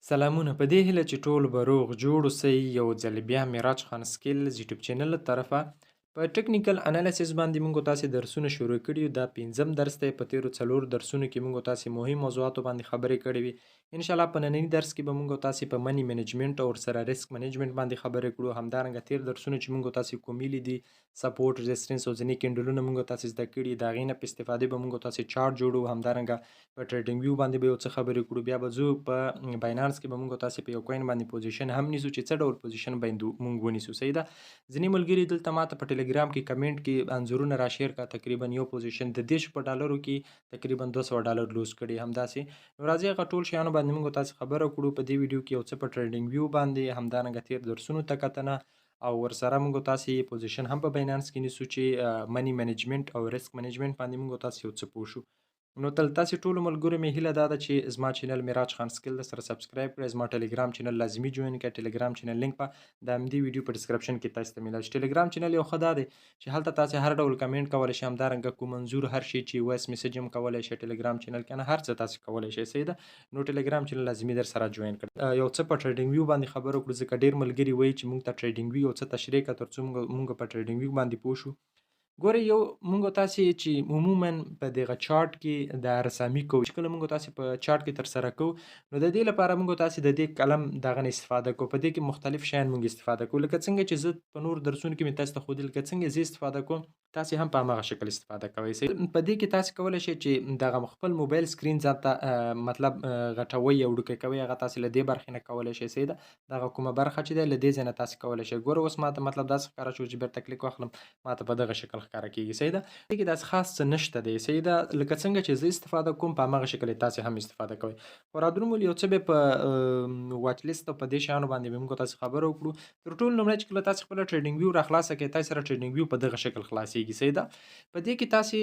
سلامونه په دې هیله چې ټول به روغ جوړ اوسئ. یو ځل بیا معراج خان سکیلز یوټیوب چینل له طرفه په ټیکنیکل انالیسس باندې موږ تاسې درسونه شروع کړي یو. دا پنځم درس دی. په تیرو څلور درسونو کې موږ تاسې مهم موضوعاتو باندې خبرې کړې وي. ان شاء الله په ننني درس کې به موږ تاسې په منی منیجمنت او سره ریسک منیجمنت باندې خبرې کړو. همدارنګه تیر درسونه چې موږ تاسې کومې دي سپورټ ریزسټنس او ځینې کینډلونه موږ تاسې زده کړي دا غینه په استفاده به موږ تاسې چارت جوړو. همدارنګه په ټریډینګ ویو باندې به یو څه خبرې کړو. بیا به زه په بایننس کې به موږ تاسې په یو کوین باندې پوزیشن هم نیسو چې څه ډول پوزیشن باندې موږ ونیسو. صحیح ده. ځینې ملګري دلته ماته په ټلګرام کې کمنټ کې انځورونه را شیر کا تقریبا یو پوزیشن د 10 په ډالرو کې تقریبا 200 ډالر لوز کړي. همداسې نو راځي هغه ټول شیانو باندې موږ تاسې خبره کړو په دې ویډیو کې یو څه په ټریډینګ ویو باندې. همدارنګه تیر درسونو ته کتنه او ورسره موږ تاسې پوزیشن هم په بایننس کې نیسو چې منی منیجمنت او ریسک منیجمنت باندې موږ تاسې یو څه پوه شو. نو تل تاسې ټولو ملګرو مې هیله دا ده چې زما چینل معراج خان سکیل سره سبسکرایب کړئ. زما ټلګرام چینل لازمي جوین کړئ. ټلګرام چینل لینک په د همدې ویډیو په ډسکرپشن کې تاسو ته میلاوي. ټلګرام چینل یو ښه دا دی چې هلته تاسې هر ډول کمنټ کولی شئ. همدارنګه کوم منظور هر شي چې وایس میسج هم کولی شئ ټلګرام چینل کې نه هر څه تاسې کولی شئ. صحیح ده. نو ټلګرام چینل لازمي در سره جوین کړئ. یو څه په ټریډینګ ویو باندې خبرو کړو ځکه ډېر ملګري وایي چې موږ ته ټریډینګ ویو څه تشریح کړه تر څو موږ په ټریډینګ ویو باندې پوه شو. ګورئ یو موږ تاسې چې عموما په دغه چارت کې د رسامي کوو چې کله موږ تاسې په چارت کې ترسره کوو نو د دې لپاره موږ تاسې د دې قلم دغه نه استفاده کوو. په دې کې مختلف شیان موږ استفاده کوو لکه څنګه چې زه په نور درسونو کې مې تاسو ته ښودل لکه څنګه زه استفاده کوم تاسې هم په هماغه شکل استفاده کوئ. په دې کې تاسې کولی شئ چې دغه خپل موبایل سکرین ځان ته مطلب غټوئ او ډوکې کوئ هغه تاسې له دې برخې نه کولی شئ. صحیح ده. دغه کومه برخه چې دی له دې ځای نه تاسې کولی شئ. ګوره اوس ماته مطلب داسې ښکاره شو چې بیرته کلیک واخلم ماته په دغه شکل ښکاره کېږي. صحیح ده. دې کې داسې خاص څه نشته دی. صحیح ده. لکه څنګه چې زه استفاده کوم په هماغه شکل تاسې هم استفاده کوئ. خو رادرومول یو څه به په واچ لیست او په دې شیانو باندې به موږ تاسې خبره وکړو. تر ټولو لومړی چې کله تاسې خپله ټریډینګ ویو را خلاصه کړئ تاسې سره ټریډینګ ویو په دغه شکل خلاصیږي. صحیح ده. په دې کې تاسې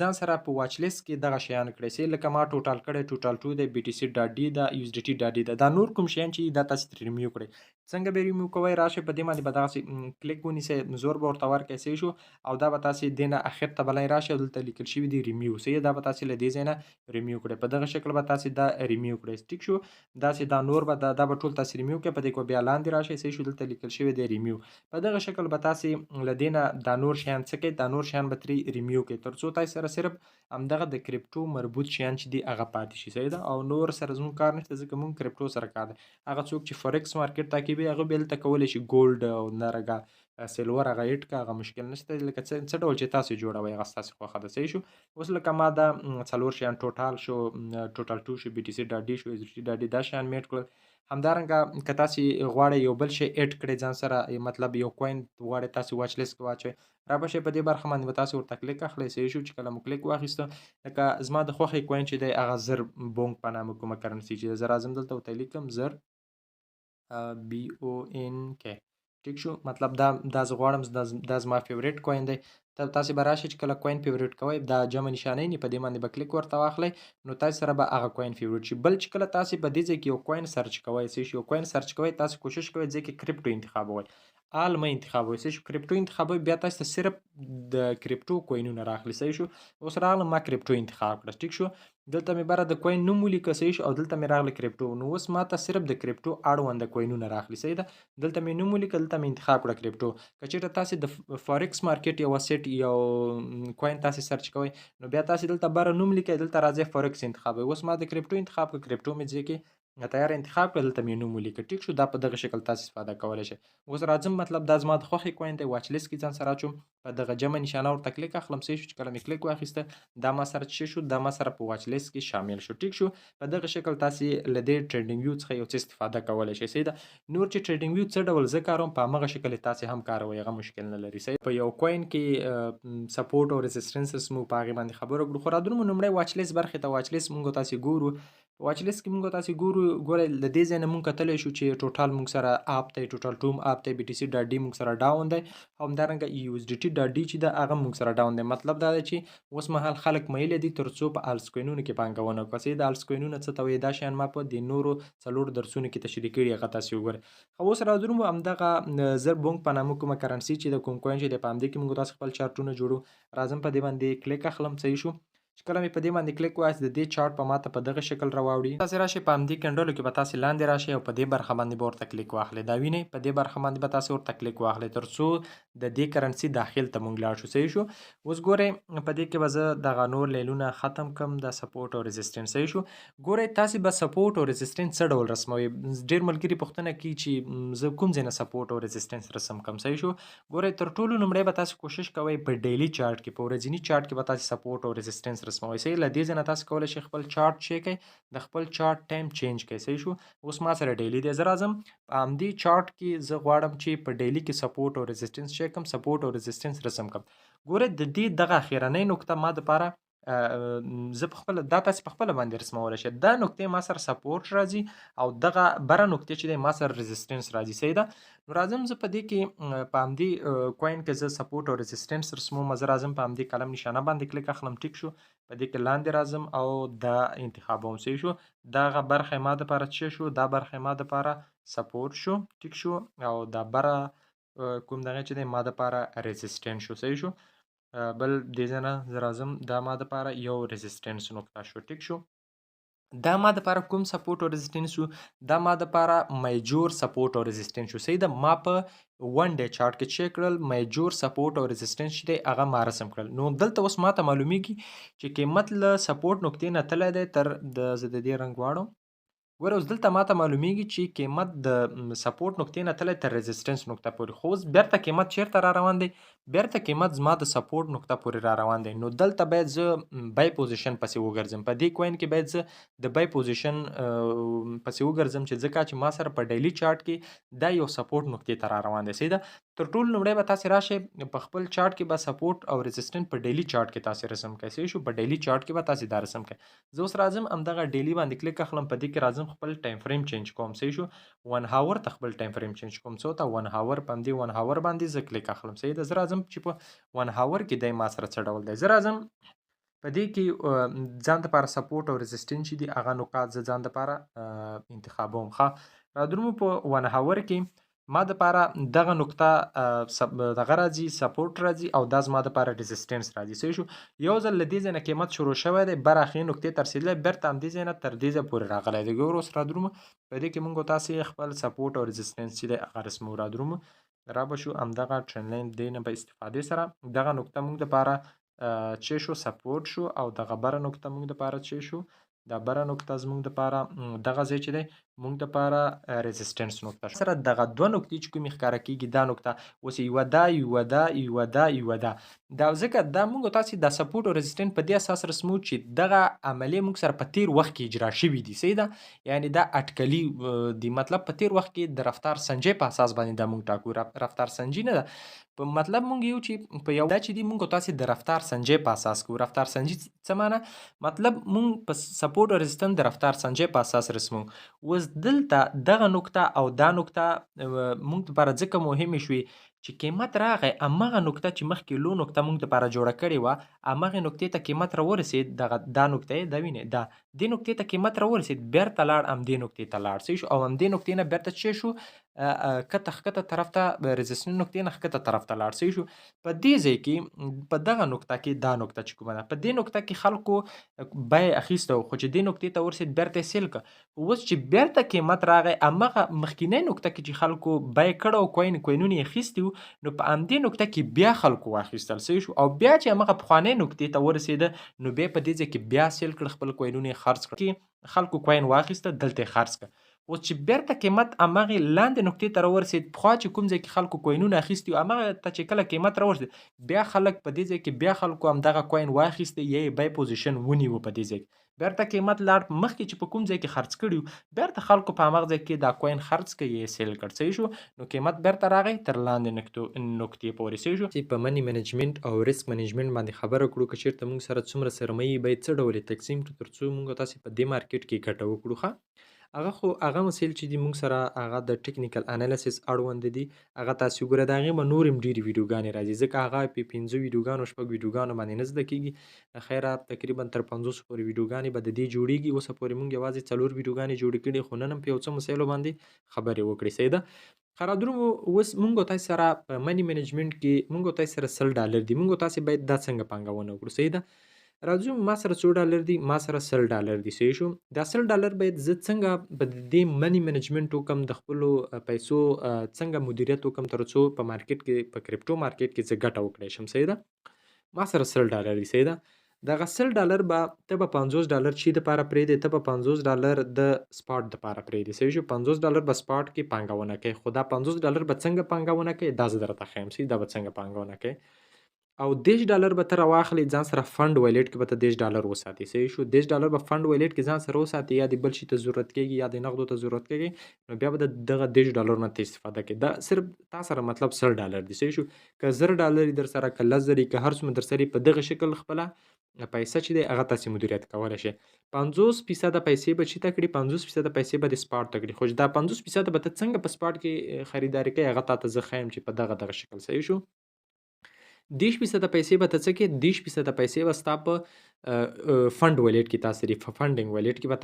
ځان سره په واچ لیست کې دغه شیان کړئ. صحیح لکه ما ټوټال کړی ټوټال 2 دی بي ټي سي ډاټ ډي ده یو اس ډي ټي ډاټ ډي ده. دا نور کوم شیان چې دا تاسې ترې ریموو کړئ. څنګه به ریموو کوئ راشئ په دې باندې به دغسې کلیک ونیسئ زور به ورته ورکړئ. صحیح شو. او دا به تاسې دې نه اخر ته بلای راشئ او دلته لیکل شوي دي ریمیو. صحیح دا به تاسې له دې ځای نه ریمیو کړئ. په دغه شکل به تاسې دا ریمیو کړئ. ټیک شو. داسې دا نور به دا به ټول تاسې ریمیو کړئ. په دې کې بیا لاندې راشئ. صحیح شو. دلته لیکل شوي دی ریمیو. په دغه شکل به تاسې له دې نه دا نور شیان څه کړئ دا نور شیان به ترې ریمیو کړئ تر څو تاسې سره صرف همدغه د کریپټو مربوط شیان چې دي هغه پاتې شي. صحیح ده. او نور سره زموږ کار نشته ځکه موږ کریپټو سره کار دی. هغه څوک چې فورکس مارکیټ تعقیبوي هغه بیا هلته کولی شي ګولډ او همدارنګه سیلور هغه ایټ کا هغه مشکل نشته. لکه څه ډول چې تاسې جوړوئ هغه ستاسې خوښه ده. صحیح شو. اوس لکه ما دا څلور شیان ټوټال شو ټوټال 2 شو بي ټي سي ډاټ ډي شو اس ډي ټي ډاټ ډي دا شیان مې ایډ کړل. همدارنګه که تاسې غواړئ یو بل شی ایډ کړئ ځان سره مطلب یو کوین غواړئ تاسې واچ لیست کې واچوئ را به شئ په دې برخه باندې به تاسې ورته کلیک اخلئ. صحیح شو. چې کله مو کلیک واخیسته لکه زما د خوښې کوین چې دی هغه زر بونګ په نامه کومه کرنسي چې ده زه راځم دلته ورته لیکم زر بي او ان کې. ټیک شو. مطلب دا زه غواړم دا زما فیوریټ کوین دی. تاسې به راشئ چې کله کوین فیوریټ کوئ دا جمع نشانۍ نه په دې باندې به کلیک ورته واخلئ نو تاسې سره به هغه کوین فیوریټ شي. بل چې کله تاسې په دې ځای کې یو کوین سرچ کوئ صحیح شو یو کوین سرچ کوئ تاسې کوشش کوئ ځای کې کریپټو انتخابوئ آل مه انتخابوئ. صحیح شو. کریپټو انتخابوئ بیا تاسې ته صرف د کریپټو کوینونه راخلي. صحیح شو. اوس راغلم ما کریپټو انتخاب کړه. ټیک شو. دلته مې بره د کوین نوم ولیکه. صحیح شو. او دلته مې راغله کریپټو نو اوس ماته صرف د کریپټو اړونده کوینونه راخلي. صحیح ده. دلته مې نوم ولیکه دلته مې انتخاب کړه کریپټو. که چېرته تاسې د فارکس مارکیټ یو سیټ یو کوین تاسې سرچ کوئ نو بیا تاسې دلته بره نوم لیکئ دلته راځئ فارکس انتخابوئ. اوس ما د کریپټو انتخاب کړه کریپټو مې ځای کې تیار انتخاب کړه دلته مې نوم ولیکه. ټیک شو. دا په دغه شکل تاسې استفاده کولی شئ. اوس راځم مطلب دا زما د خوښې کوین دی واچ لیست کې ځان سره اچوم په دغه جمع نشانه ورته کلیک اخلم. صحیح شو. چې کله مې کلیک واخیسته دا ما سره څه شو دا ما سره په واچ لیست کې شامل شو. ټیک شو. په دغه شکل تاسې له دې ټریډینګ ویو څخه یو څه استفاده کولی شئ. صحیح ده. نور چې ټریډینګ ویو څه ډول زه کاروم په همغه شکل تاسې هم کاروئ هغه مشکل نه لري. صحیح. په یو کوین کې سپورټ او ریزسټنسز مو په هغې باندې خبره وکړو. خو رادرومو لومړی واچ لیست برخې ته واچ لیست مونږ تاسې ګورو. په واچ لیست کې مونږ تاسې ګورو ګورئ له دې ځای نه مونږ کتلی شو چې ټوټال مونږ سره اپ دی ټوټال 2 اپ دی بي ټي سي ډاټ ډي مونږ سره ډاون دی او همدارنګه یو اس ډي ټي ډاټ ډي چې ده هغه مونږ سره ډاون دی. مطلب دا دی چې اوس مهال خلک میله دي تر څو په الس کوینونو کې پانګونه وکړي. صحیح د الس کوینونه څه ته وایي دا شیان ما په د نورو څلورو درسونو کې تشریح کړي هغه تاسې وګورئ. خو اوس راځو همدغه زر بونګ په نامه کومه کرنسي چې د کوم کوین چې دی په همدې کې مونږ تاسې خپل چارټونه جوړو. راځم په دې باندې کلیک اخلم. صحیح شو. چې کله مې په دې باندې کلیک ووایاست د دې چارت په ماته په دغه شکل راواوړي. تاسې راشئ په همدې کنډلو کې به تاسې لاندې راشئ او په دې برخه باندې به ورته کلیک واخلئ. دا وینئ په دې برخه باندې به تاسې ورته کلیک واخلئ تر څو د دې کرنسي داخل ته مونږ لاړ شو. صحیح شو. اوس ګورئ په دې کې به زه دغه نور لیلونه ختم کړم د سپورټ او ريزسټنس. صحیح شو. ګورئ تاسې به سپورټ او ريزسټنس څه ډول رسموئ. ډېر ملګري پوښتنه کوي چې زه کوم ځای نه سپورټ او ريزسټنس رسم کړم. صحیح شو. ګورئ تر ټولو لومړی به تاسې کوشش کوئ په ډیلی چارت کې په ورځني چارت کې به تاسې سپورټ او ريزسټنس رسموئ. صحیح. له دې ځای نه تاسې کولی شئ خپل چارت چی کړئ د خپل چارت ټایم چینج کړئ. صحیح شو. اوس ما سره ډیلی دی. زه راځم په همدې چارت کې زه غواړم چې په ډیلی کې سپورټ او ريزسټنس چی کړم سپورټ او ريزسټنس رسم کړم. ګورئ د دې دغه اخرنۍ نقطه ما دپاره زه پخپله دا تاسې پخپله باندې رسمولی شئ. دا نقطې ما سره سپورټ راځي او دغه بره نقطې چې دی ما سره ريزسټنس راځي. صحیح ده. نو راځم زه په دې کې په همدې کوین کې زه سپورټ او ريزسټنس رسموم. زه راځم په همدې قلم نشانه باندې کلیک اخلم. ټیک شو. په دې کې لاندې راځم او دا انتخابوم. صحیح شو. دغه برخه ما دپاره څه شو دا برخه ما دپاره سپورټ شو. ټیک شو. او دا بره کوم دغه چې دی ما دپاره ريزسټنس شو. صحیح شو. بل دې ځای نه زه راځم دا ما دپاره یو ريزسټنس نقطه شو. ټیک شو. دا ما دپاره کوم سپورټ او ريزسټنس شو دا ما دپاره میجور سپورټ او ريزسټنس شو. صحیح ده. ما په 1 ډے چارت کې چیک کړل میجور سپورټ او ريزسټنس چې دی هغه ما رسم کړل. نو دلته اوس ماته معلومیږي چې قیمت له سپورټ نقطې نه تللی دی تر زه د دې رنګ واړم. ګوره اوس دلته ماته معلومیږي چې قیمت د سپورټ نقطې نه تللی تر ريزسټنس نقطه پورې. خو اوس بیرته قیمت چیرته را روان دی بیرته قیمت زما د سپورټ نقطه پورې را روان دی. نو دلته باید زه بای پوزیشن پسې وګرځم. په دې کوین کې باید زه د بای پوزیشن پسې وګرځم چې ځکه چې ما سره په ډیلی چارت کې دا یو سپورټ نقطې ته را روان دی. صحیح ده. تر ټولو لومړی به تاسې راشئ په خپل چارت کې به سپورټ او ريزسټنس په ډیلی چارت کې تاسې رسم کړئ. صحیح شو. په ډیلی چارت کې به تاسې دا رسم کړئ. زه اوس راځم همدغه ډیلی باندې کلیک اخلم. په دې کې راځم خپل ټایم فریم چینج کوم. صحیح شو. 1 هاور ته خپل ټایم فریم چینج کوم. څو ته 1 هاور. په همدې 1 هاور باندې زه کلیک اخلم. صحیح ده. زه راځم چې په 1 هاور کې دی ما سره څه ډول دی. زه راځم په دې کې ځان دپاره سپورټ او ريزسټنس چې دي هغه نقاط زه ځان دپاره انتخابوم. ښه رادرومو په 1 هاور کې ما دپاره دغه نقطه دغه راځي سپورټ راځي او دا زما دپاره ريزسټنس راځي. صحیح شو. یو ځل له دې ځای نه قیمت شروع شوی دی بر اخري نقطې ته رسېدلی بیرته همدې ځای نه تر دې ځای پورې راغلی دی. ګوره اوس رادرومو په دې کې مونږ تاسې خپل سپورټ او ريزسټنس چې دی هغه رسمو. رادرومو را به شو همدغه ټرند لاین دې نه په استفادې سره دغه نقطه مونږ دپاره چې شو سپورټ شو او دغه بره نقطه مونږ دپاره چې شو دا بره نقطه زمونږ دپاره دغه ځای چې دی مونږ دپاره ريزسټنس نقطه شو. سره دغه دوه نقطې چې کومې ښکاره کېږي دا نقطه اوس یوه دا یوه دا یوه دا یوه دا دا ځکه دا مونږ تاسې د سپورټ او ريزسټنس په دې اساس رسمو چې دغه عملیې مونږ سره په تیر وخت کې اجرا شوي دي. صحیح ده. یعنې دا اټکلي دي مطلب په تیر وخت کې د رفتار سنجۍ په اساس باندې دا مونږ ټاکو. رفتار سنجي نه ده په مطلب مونږ یو چې په یو دا چې دی مونږ تاسې د رفتار سنجۍ په اساس کوو. رفتار سنجي څه معنی مطلب مونږ په سپورټ او ريزسټنس د رفتار سنجۍ په اساس رسمو. اوس دلته دغه نقطه او دا نقطه مونږ دپاره ځکه مهمې شوې چې قیمت راغی همغه نقطه چې مخکې لو نقطه مونږ دپاره جوړه کړې وه همغې نقطې ته قیمت راورسېد. دغه دا نقطه یې دا وینې دا دې نقطې ته قیمت راورسېد بیرته لاړ همدې نقطې ته لاړ. صحیح شو. او همدې نقطې نه بیرته څه شو کته ښکته طرف ته ريزسټنس نقطې نه ښکته طرف ته لاړ. صحیح شو. په دې ځای کې په دغه نقطه کې دا نقطه چې کومه ده په دې نقطه کې خلکو بیه اخیسته خو چې دې نقطې ته ورسېد بیرته یې سیل کړه. اوس چې بیرته قیمت راغی همغه مخکینۍ نقطه کې چې خلکو بیه کړه او کوینونه یې اخیستي وو نو په همدې نقطه کې بیا خلکو واخیستل. صحیح شو. او بیا چې همغه پخوانۍ نقطې ته ورسېده نو بیا په دې ځای کې بیا سیل کړه خپل کوینونه یې خرڅ کړه. خلکو کوین واخیسته دلته یې خرڅ کړه. اوس چې بیرته قیمت همغې لاندې نقطې ته راورسېد پخوا چې کوم ځای کې خلکو کوینونه اخیستي وو همغه ته چې کله قیمت راورسېد بیا خلک په دې ځای کې بیا خلکو همدغه کوین واخیستی یا یې بای پوزیشن ونیو. په دې ځای کې بیرته قیمت لاړ مخکې چې په کوم ځای کې خرڅ کړي وو بیرته خلکو په همغه ځای کې دا کوین خرڅ کړه یا یې سیل کړ. صحیح شو. نو قیمت بیرته راغی تر لاندې نقطې پورې. صحیح شو. په منی منیجمنت او ریسک منیجمنت باندې خبره کړو که چېرته موږ سره څومره سرمایې باید څه ډول یې تقسیم کړو تر څو موږ تاسې په دې مارکیټ کې ګټه وکړو. ښه هغه مسایل چې دي موږ سره هغه د ټیکنیکل انالیسس اړوند دي هغه تاسې وګورئ د هغې به نور هم ډېرې ویډیوګانې راځي ځکه هغه په 5 ویډیوګانو 6 ویډیوګانو باندې نه زده کېږي. خیره تقریبا تر 500 پورې ویډیوګانې به د دې جوړېږي. اوسه پورې موږ یوازې 4 ویډیوګانې جوړې کړي خو نن هم په یو څه مسایلو باندې خبرې وکړې. صحیح ده. خرادرو اوس موږ تاسې سره په منی منیجمنت کې موږ تاسې سره $100 دي. موږ تاسې باید دا څنګه پانګونه وکړو. صحیح ده. راځو ما سره څو ډالر دي، ما سره $100 دي. صحیح شو. دا $100 باید زه څنګه په دې منی منیجمنټ وکم، د خپلو پیسو څنګه مدیریت وکم تر څو په مارکیټ کې، په کرپټو مارکیټ کې زه ګټه وکړی شم. صحیح ده. ما سره $100 دي. صحیح ده. دغه $100 به ته به $50 چی دپاره پرېږدې، ته به $50 د سپاټ دپاره پرېږدې. صحیح شو. $50 به سپاټ کې پانګونه کوې، خو دا $50 به څنګه پانګونه کوې دا زه درته ښیم. صحیح، دا به څنګه پانګونه کوې. او $10 به ته راواخلې ځان سره فنډ وایلیټ کې به ته $10 وساتې. صحیح شو. $10 به فنډ وایلیټ کې ځان سره وساتې، یا د بل شي ته ضرورت کېږي یا د نغدو ته ضرورت کېږي، نو بیا به د دغه $10 نه ته استفاده کوې. دا صرف تا سره مطلب $100 دي. صحیح شو. که $10 در سره، که 10,000 که هر څومره در سره په دغه شکل خپله پیسه چې دی هغه تاسې مدیریت کولی شئ. 50% پیسې به چېرته کړي، 50% پیسې به د سپاټ ته کړي. خو دا 50% به ته څنګه په سپاټ کې خریداري کوې هغه تاته زه ښیم چې په دغه شکل. صحیح شو. 10% پیسې به ته څه کې، 10% پیسې به ستا په فنډ وایلیټ کې تا سره، په فنډینګ وایلیټ کې به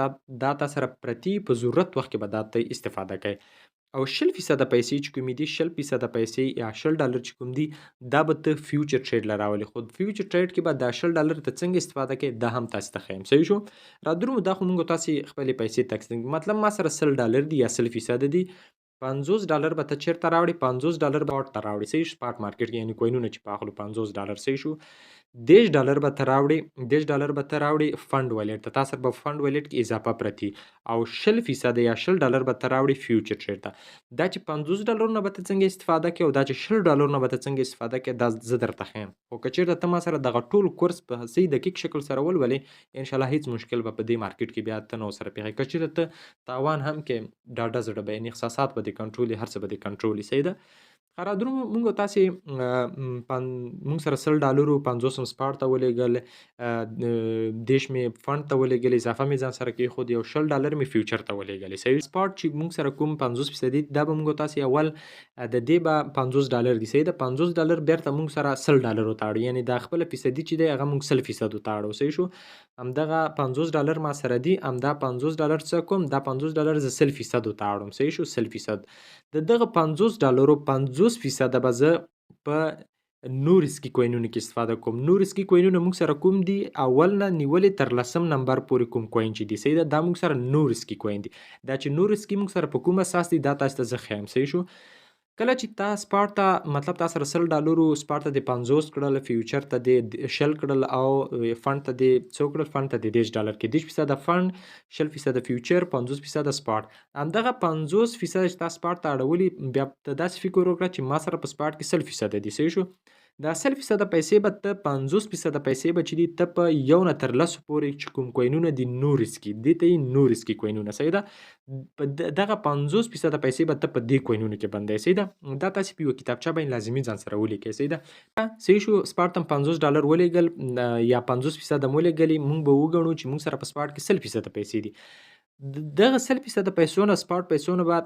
دا تا سره پرتي، په ضرورت وخت کې به دا ته استفاده کوي. او 20% پیسې چې کومې دي، 20% پیسې یا $100 چې کوم دي، دا به ته فیوچر ټریډ له راولې. خو فیوچر ټریډ کې به دا $100 ته څنګه استفاده کوې دا هم تاسې ته ښیم. صحیح شو. را درومو دا خو مونږ تاسې خپلې پیسې تقسیم، مطلب ما سره $100 دي یا 100% دي. $50 به ته چېرته راوړې، $50 به سپاټ ته راوړې. صحیح شو. سپاټ مارکیټ کې یعنې کوینونه چې په اخلو $50. صحیح شو. $10 به ته راوړې، $10 به ته راوړې فنډ وایلیټ ته، تا سره به فنډ وایلیټ کې اضافه پرتي. او 20% یا $100 به ته راوړې فیوچر ټریډ ته. دا چې $50 نه به ته څنګه استفاده کوې، او دا چې $100 نه به ته څنګه استفاده کوې دا زه درته ښیم. خو که چېرته ته ما سره دغه ټول کورس په صحیح دقیق شکل سره ولولې، انشاءالله هېڅ مشکل به په دې مارکیټ کې بیا ته نه ورسره پیښوي. که چېرته ته تاوان هم کې، ډاډه زړه به یعنې احساسات به دې کنټرول وي، هر څه به دې کنټرول وي. صحیح ده. را درومو مونږ تاسې مونږ سره $100 50 هم سپاټ ته ولېږل، 10 مې فنډ ته ولېږل، اضافه مې ځان سره کېښود، یو $100 مې فیوچر ته ولېږلې. صحیح. سپاټ چې مونږ سره کوم 50% دي، دا به مونږ تاسې اول د دې به $50 دي. صحیح ده. $50 بیرته مونږ سره $100 وتاړو، یعنې دا خپله فیصدي چې دی هغه مونږ 100% وتاړو. صحیح شو. همدغه $50 ما سره دي، همدا $50 څه کوم، دا $50 زه 100% وتاړم. صحیح شو. 100%. د دغه $50 50% به زه په نو ریسکي کوینونو کې استفاده کوم. نو ریسکي کوینونه موږ سره کوم دي، اول نه نیولې تر 10 نمبر پورې کوم کوین چې دي. صحیح ده. دا موږ سره نو ریسکي کوین دي. دا چې نو ریسکي موږ سره په کوم اساس دي دا تاسو ته زه ښیم. صحیح شو. کله چې تا سپاټ ته مطلب تا سره $100 سپاټ ته دې 50 کړل، فیوچر ته دې 100 کړل، او فنډ ته دې څو کړل، فنډ ته دې $10 کې 10% فنډ، 100% فیوچر، 50% سپاټ. همدغه 50% چې تا سپاټ ته اړولي، بیا ته داسې فکر وکړه چې ما سره په سپاټ کې 100% دي. صحیح شو. دا 100% پیسې به ته 50% پیسې به چې دي ته په 1 نه تر 10 پورې چې کوم کوینونه دي نو ریسکي، دې ته یې نو ریسکي کوینونه. صحیح ده. په دغه 50% پیسې به ته په دې کوینونو کې بندوې. صحیح ده. دا تاسې په یوه کتابچه باندې لازمي ځان سره ولیکئ. صحیح ده. صحیح شو. سپاټ ته $50 ولېږل یا 50% هم ولېږلې، موږ به وګڼو چې موږ سره په سپاټ کې 100% پیسې دي. دغه 100% پیسو نه، سپاټ پیسو نه به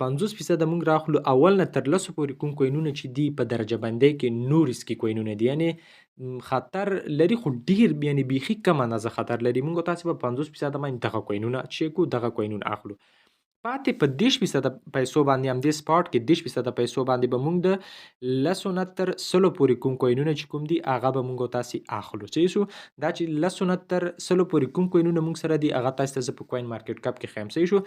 50% موږ راخلو، اول نه تر 10 پورې کوم کوینونه چې دي په درجه بندۍ کې نو ریسکي کوینونه دي، یعنې خطر لري خو ډیر، یعنې بیخي کم اندازه خطر لري. موږ تاسې په 50% باندې دغه کوینونه چیک کړو، دغه کوینونه اخلو. پاتې په 10% پیسو باندې، همدې سپاټ کې 10% پیسو باندې به موږ د 10 نه تر 100 پورې کوم کوینونه چې کوم دي هغه به موږ تاسې اخلو. صحیح شو. دا چې 10 نه تر 100 پورې کوم کوینونه موږ سره دي هغه تاسې ته زه په کوین مارکیټ کپ کې ښیم. صحیح شو.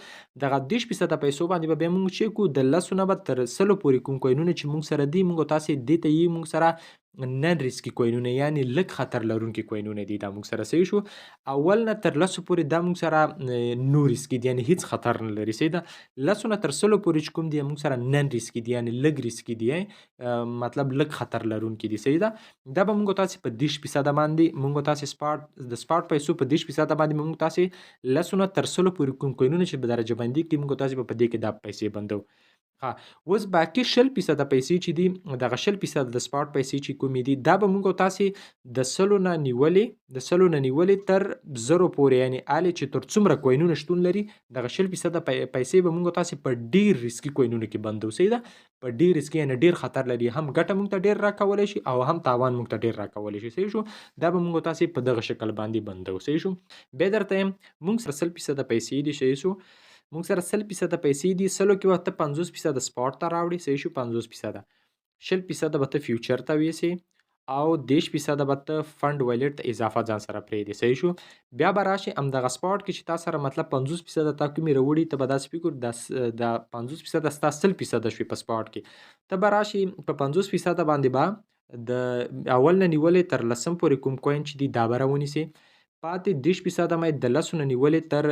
دغه 10% پیسو باندې به بیا موږ چیک کړو، د 10 نه به تر 100 پورې کوم کوینونه چې موږ سره دي، موږ تاسې دې ته یې موږ سره نن ریسکي کوینونه، یعنې لږ خطر لرونکي کوینونه دي دا موږ سره. صحیح شو. اول نه تر 10 پورې دا موږ سره نو ریسکي دي، یعنې هیڅ خطر نه لري. صحیح ده. 10 نه تر 100 پورې چې کوم دي موږ سره نن ریسکي دي، یعنې لږ ریسکي دي، مطلب لږ خطر لرونکي دي. صحیح ده. دا به موږ تاسې په 10% باندې موږ تاسې د سپاټ پیسو په 10% باندې موږ تاسې 10 نه تر 100 پورې کوم کوینونه چې په درجه بندي کې موږ تاسې په دې کې دا پیسې بندو. اوس باقي 20% پیسې چې دي، دغه 20% د سپاټ پیسې چې کومې دي، دا به موږ تاسې د 100 نه نیولې تر 0 پورې، یعنې الې چې تر څومره کوینونه شتون لري، دغه 20% پیسې به موږ تاسې په ډیر ریسکي کوینونو کې بندو. صحیح ده. په ډیر ریسکي، یعنې ډیر خطر لري، هم ګټه موږ ته ډیر راکولی شي او هم تاوان موږ ته ډیر راکولی شي. صحیح شو. دا به موږ تاسې په دغه شکل باندې بندو. صحیح شو. بیا درته یم موږ سره 100% پیسې دي. صحیح شو. موږ سره 100% پیسې دي، 100 کې به ته 50% سپاټ ته راوړې. صحیح شو. 50%، 20% به ته فیوچر ته ویسې، او 30% به ته فند ویلیټ ته اضافه ځان سره پرېږدي. صحیح شو. بیا به راشي همدغه سپاټ کې چې تا سره مطلب 50% تا کومې راوړي ته به داسې فکر د 50% ستا 100% شوي په سپاټ کې. ته به راشي په 50% باندې به د اول نه نیولې تر لسم پورې کوم کوین چې دي دا به راونیسي. پاتې 30% مې د لسو نه نیولې تر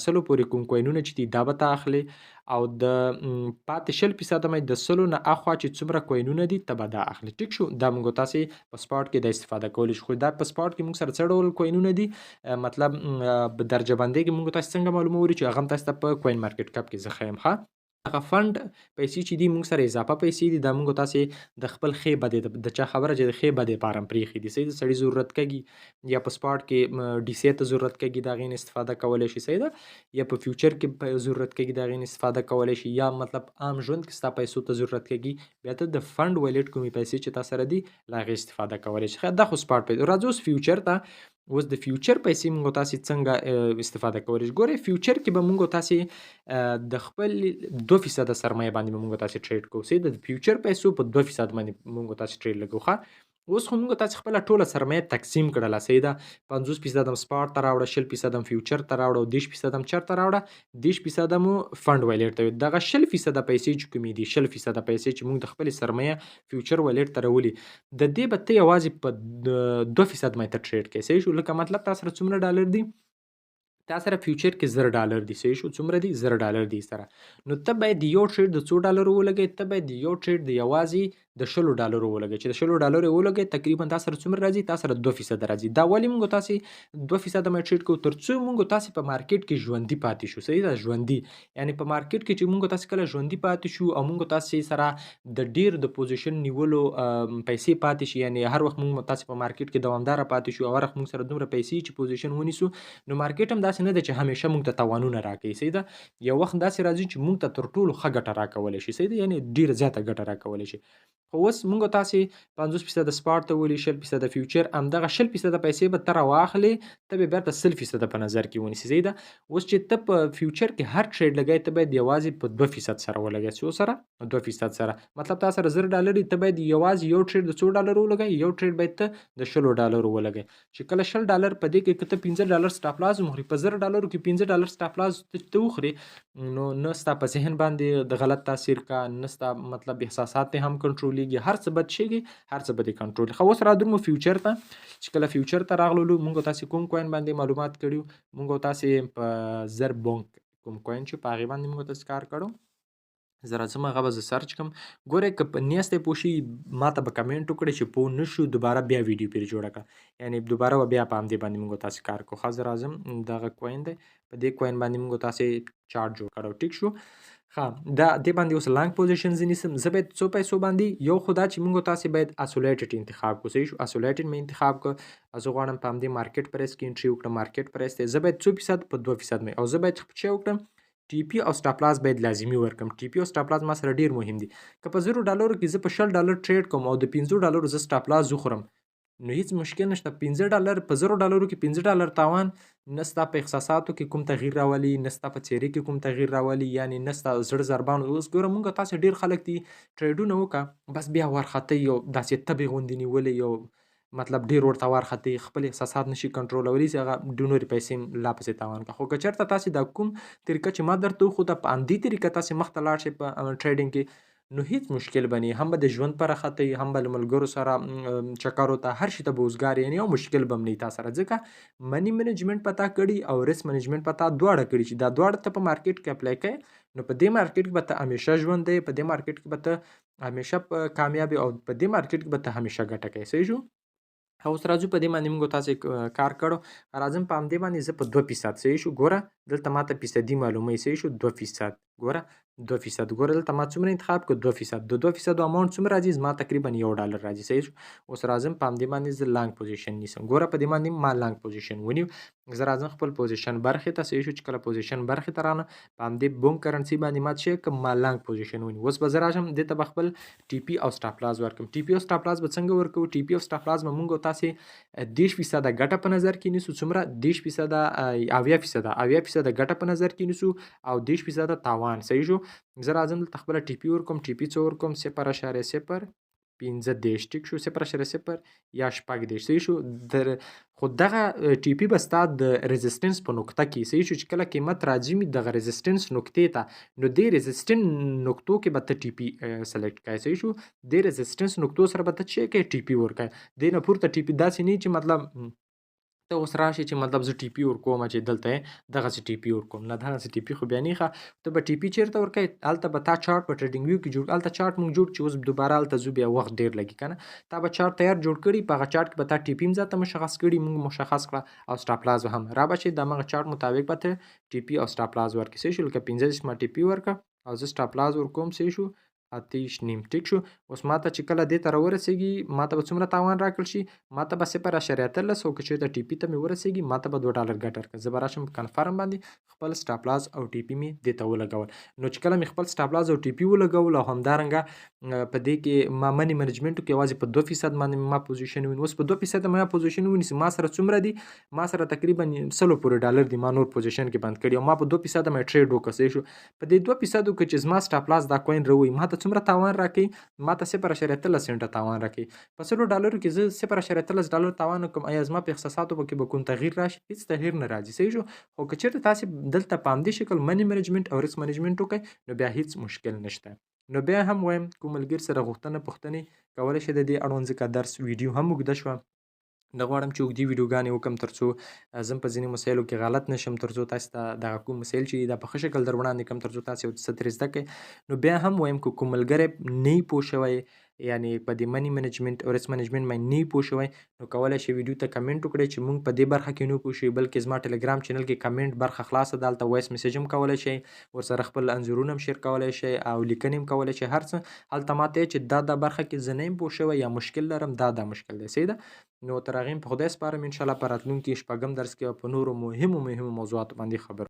سلو پورې کوم کوینونه چې دي دا به ته اخلي. او د پاتې 20% مې د سلو نه اخوا چې څومره کوینونه دي ته به دا اخلي. ټیک شو. دا موږ تاسې په سپاټ کې د استفاده کولی شو. خو دا په سپاټ کې موږ سره څه ډول کوینونه دي مطلب درجه بندۍ کې موږ تاسې څنګه معلوموو چې هغه هم تاسې ته په کوین مارکیټ کپ کې زه ښیم. ښه هغه فند پیسې چې دي موږ سره اضافه پیسې دي دا موږ تاسې د خپل ښې بدې د چا خبره چې د ښې بدې لپاره هم پرېښي دي. صحیح ده. سړي ضرورت کېږي یا په سپاټ کې ډي سی ته ضرورت کېږي د هغې نه استفاده کولی شي. صحیح ده. یا په فیوچر کې ضرورت کېږي د هغې نه استفاده کولی شي. یا مطلب عام ژوند کې ستا پیسو ته ضرورت کېږي بیا ته د فند ویلیټ کومې پیسې چې تا سره دي له هغې استفاده کولی شي. دا خو سپاټ پیسې. راځو اوس فیوچر ته. اوس د فیوچر پیسې موږ تاسې څنګه استفاده کولی شو. ګورئ فیوچر کې به موږ تاسې د خپل 2% سرمایه باندې موږ تاسې ټریډ کوو. صحیح ده. د فیوچر پیسو په 2% باندې موږ تاسې ټریډ لګوو. ښه اوس خو موږ تاسې خپله ټوله سرمایه تقسیم کړله. صحیح ده. 50% هم سپاټ ته راوړه، 20% هم فیوچر ته راوړه او 30% هم چېرته راوړه 30% مو فند ویلیټ ته. دغه 20% پیسې چې کومې دي 20% پیسې چې موږ د خپلې سرمایه فیوچر ویلیټ ته راولي د دې به ته یوازې په 2% باندې ته ټریډ کوې. صحیح شو. لکه مطلب تا سره څومره ډالر دي تا سره فیوچر کې 1000 ډالر دي. صحیح شو. څومره دي 1000 ډالر دي سره. نو ته باید یو ټریډ د 100 ډالرو ولګې. ته باید یو ټریډ د یوازې د 100 ډالرو ولګې چې د 100 ډالرو یې ولګې تقریبا تا سره څومره راځي تا سره 2% راځي. دا ولې موږ تاسې 2% باندې ټریډ کوو تر څو موږ تاسې په مارکیټ کې ژوندي پاتې شو. صحیح ده. ژوندي یعنی په مارکیټ کې چې موږ تاسې کله ژوندي پاتې شو او موږ تاسې سره د ډیر د پوزیشن نیولو پیسې پاتې شي یعنی هر وخت موږ تاسې په مارکیټ کې دوامداره پاتې شو او هر وخت موږ سره دومره پیسې چې پوزیشن ونیسو نو مارکیټ هم داسې نه ده چې همیشه موږ ته تاوانونه راکوي. صحیح ده. یو وخت داسې راځي چې موږ ته تر ټولو ښه ګټه راکولی شي. صحیح ده. یعنی ډېره زیاته ګټه راکولی شي. خو اوس موږ تاسې 50% سپاټ ته ولي 20% فیوچر همدغه 20% پیسې به ته راواخلې ته به بیرته 100% په نظر کې ونیسي. صحیح ده. اوس چې ته په فیوچر کې هر ټریډ لګوې ته باید یوازې په 2% سره ولګوې. څو سره 2% سره مطلب تا سره 1000 ډالر دي ته باید یوازې یو ټریډ د 100 ډالرو ولګوې یو ټریډ باید ته د 100 ډالرو ولګوې. چې کله 100 ډالر په دې کې که ته 15 ډالر سټاپ لاس ومخوري په 1000 ډالرو کې 15 ډالر سټاپ لاس ته وخوري نو نه ستا په ذهن باندې د غلط تاثیر کا نه ستا مطلب احساسات ته هم کنټرولېږي هر څه بد شيږي هر څه به دې کنټرول. خو اوس رادرومو فیوچر ته چې کله فیوچر ته راغلو موږ تاسې کوم کوین باندې معلومات کړیو موږ تاسې په زر بونک کوم کوین چې په هغې باندې موږ تاسې کار کړو زه راځم هغه به زه سرچ کړم. ګورئ که په نیستی پوه شي ما ته به کمنټ وکړئ چې پوه نه شو دوباره بیا ویډیو پرې جوړه کړه یعنی دوباره به بیا په همدې باندې موږ تاسې کار کوو. ښه زه راځم دغه کوین دی په دې کوین باندې موږ تاسې چارټ جوړ کړو. ټیک شو. ښه دا دې باندې اوس لانګ پوزیشن زه نیسم زه باید څو پیسو باندې یو خو دا چې موږ تاسې باید اسولیټډ انتخاب کړو. صحیح شو. اسولیټډ مې انتخاب کړ زه غواړم په همدې مارکیټ پرایس کې انټري وکړم. مارکیټ پرایس دی زه باید څو فیصد په 2% مې او زه باید څه وکړم ټي پی او سټاپ لاس باید لازمي ورکړم. ټي پی او سټاپ لاس ما سره ډیر مهم دي. که په 0 ډالرو کې زه په 100 ډالر ټریډ کوم او د 15 ډالرو زه سټاپ لاس وخورم نو هیڅ مشکل نشته. 15 ډالر په 0 ډالرو کې 15 ډالر تاوان نه ستا په احساساتو کې کوم تغییر راولي نه ستا په څیرې کې کوم تغییر راولي یعنی نه ستا زړه ضربان. اوس ګوره موږ تاسې ډیر خلک دي ټریډونه وکړه بس بیا وارخطئ یو داسې تبې غوندې نیولې یو مطلب ډیر ورته وارخطئ خپل احساسات نشي کنټرولولی چې هغه نورې پیسې لا پسې تاوان کړه. خو که چېرته تاسې دا کوم طریقه چې ما درته وښوده په همدې طریقه تاسې مخته لاړ شئ په ټریډینګ کې نو هیڅ مشکل به نه هم به د ژوند په راخطئ هم به له ملګرو سره چکرو ته هر شي ته به وزګار یعنې یو مشکل به هم نه وي تا سره ځکه منی منیجمنټ په تا کړي او ریسک منیجمنټ په تا دواړه کړي چې دا دواړه ته په مارکیټ کې اپلای کوې نو په دې مارکیټ کې به ته همیشه ژوند دی په دې مارکیټ کې به ته همیشه کامیاب او په دې مارکیټ کې به ته همیشه ګټه کوې. صحیح شو. اوس راځو په دې باندې موږ تاسې کار کړو راځم په همدې باندې زه په 2% صحیح شو. ګوره دلته ماته فیصدي معلوموي. صحیح شو. 2% ګوره 2% ګوره دلته ما څومره انتخاب کړو 2% د 2% اماونټ څومره راځي زما تقریبا $1 راځي. صحیح شو. اوس راځم په همدې باندې زه لانګ پوزیشن نیسم. ګوره په دې باندې ما لانګ پوزیشن ونیو زه راځم خپل پوزیشن برخې ته. صحیح شو. چې کله پوزیشن برخې ته رانه په همدې بونک کرنسي باندې ما څه کړم ما لانګ پوزیشن ونیو. اوس به زه راشم دې ته به خپل ټي پی او سټاپ لاس ورکړم. ټي پی او سټاپ لاس به څنګه ورکوو ټي پی او سټاپ لاس به موږ تاسې 30% ګټه په نظر کې نیسو. څومره 30% 80% ګټه په نظر کې نیسو او 30% تاوان. صحیح شو. زه راځم دلته خپله ټي پي ورکوم. ټي پي څه ورکوم 0.0 15 ټیک شو 0.0 یا 14 صحیح شو خو دغه ټي پی به ستا د ریزسټنس په نقطه کې صحیح شو چې کله قیمت راځي دغه ریزسټنس نقطې ته نو دې ریزسټنس نقطو کې به ته ټي پی سلیکټ کړې صحیح شو د ریزسټنس نقطو سره به ته چې کې ټي پی ورکړې دې نه پورته ټي پی داسې نه چې مطلب ته اوس راشي چې مطلب زه ټي پی ورکوم چې دلته دغسې ټي پی ورکوم نه دغسې ټي پی خو بیا نه ښه ته به ټي پی چېرته ورکوې هلته به تا چارټ په ټریډینګ ویو کې جوړ هلته چارټ مونږ جوړ چې اوس دوباره هلته ځو بیا وخت ډېر لګي که نه تا به چارټ تیار جوړ کړي په هغه چارټ کې به تا ټي پي هم ځاته مشخص کړي مونږ مشخص کړه او سټاپ لاس هم را به چې د همغه چارټ مطابق به ته ټي پي او سټاپ لاس ورکړي صحیح شو لکه 15 ما ټي پي ورکړه او زه سټاپ لاس ورکوم صحیح شو 8.5 ټیک شو اوس ماته چې کله دې ته راورسېږي ماته به څومره تاوان راکړل شي ماته به 0.13 او که چېرته ټي پي ته مې ورسېږي ماته به $2 ګټه راکړه زه به راشم په کنفرم باندې خپل سټاپ لاس او ټي پي مې دې ته ولګول نو چې کله مې خپل سټاپ لاس او ټي پي ولګول او همدارنګه په دې کې ما منی منیجمنټو کې یوازې په 2% باندې ما پوزیشن ونیو اوس په 2% ما پوزیشن ونیسي ما سره څومره دي ما سره تقریبا $100 دي ما نور پوزیشن کې بند کړي او ما په 2% مې ټریډ وکړ شو په دې 2% کې چې زما سټاپ لاس دا کوین روي ما ته څومره تاوان راکړي ما ته 0.13 سنټه تاوان راکړي په $100 کې زه $0.13 تاوان وکړم آیا زما په احساساتو کې به کوم تغییر راشي هیڅ تغییر نه راځي صحیح شو خو که چېرته تاسې دلته په همدې شکل منی منیجمنټ او ریسک منیجمنټ وکړئ نو بیا هیڅ مشکل نشته نو بیا هم وایم کوم ملګري سره پوښتنې کولی شئ د دې اړوند ځکه درس ویډیو هم اوږده شوه نه غواړم چې اوږدې ویډیوګانې وکړم تر څو زه په ځینې مسایلو کې غلط نشم تر څو تاسو ته دغه کوم مسایل چې دا په ښه شکل در وړاندې کړم تر څو تاسو یو څه ترې زده کړئ نو بیا هم وایم که کوم ملګری نه وي پوه شوی یعنی په دې منی منیجمنټ او ریسک منیجمنټ باندې نه وي پوه شوی نو کولی شئ ویډیو ته کمنټ وکړئ چې موږ په دې برخه کې نه پوه شوي بلکې زما ټلګرام چینل کې کمنټ برخه خلاصه ده هلته وایس میسیج هم کولی شئ ورسره خپل انځورونه هم شیر کولی شئ او لیکنې هم کولی شئ هر څه هلته ماته چې دا برخه کې زه نه یم پوه شوی یا مشکل لرم دا مشکل دی صحیح ده نو تر هغې په خدای سپارم انشاءالله په راتلونکي شپږم درس کې په نورو مهمو موضوعاتو باندې خبر